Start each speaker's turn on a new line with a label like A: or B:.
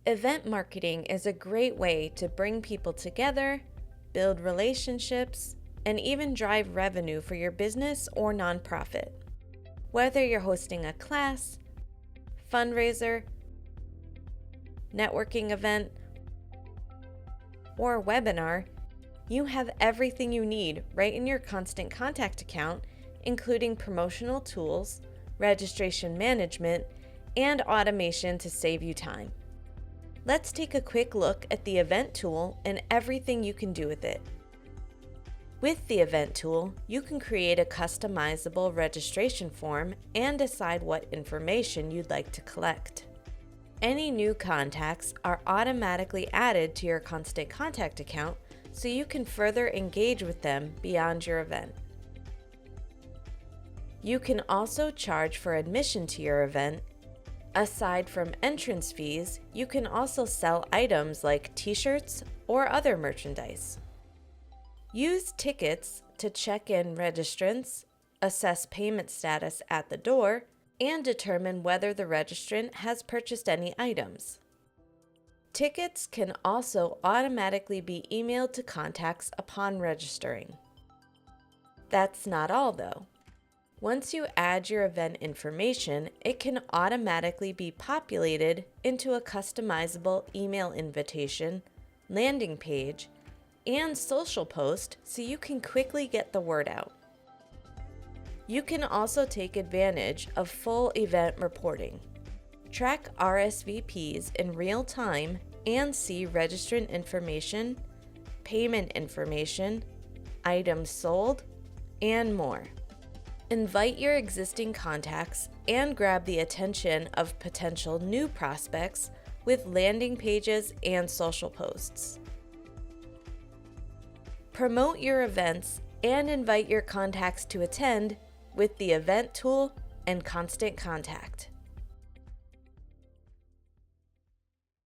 A: Event marketing is a great way to bring people together, build relationships, and even drive revenue for your business or nonprofit. Whether you're hosting a class, fundraiser, networking event, or webinar, you have everything you need right in your Constant Contact account, including promotional tools, registration management, and automation to save you time. Let's take a quick look at the event tool and everything you can do with it. With the event tool, you can create a customizable registration form and decide what information you'd like to collect. Any new contacts are automatically added to your Constant Contact account so you can further engage with them beyond your event. You can also charge for admission to your event. Aside from entrance fees, you can also sell items like t-shirts or other merchandise. Use tickets to check in registrants, assess payment status at the door, and determine whether the registrant has purchased any items. Tickets can also automatically be emailed to contacts upon registering. That's not all though. Once you add your event information, it can automatically be populated into a customizable email invitation, landing page, and social post so you can quickly get the word out. You can also take advantage of full event reporting. Track RSVPs in real time and see registrant information, payment information, items sold, and more. Invite your existing contacts and grab the attention of potential new prospects with landing pages and social posts. Promote your events and invite your contacts to attend with the event tool and Constant Contact.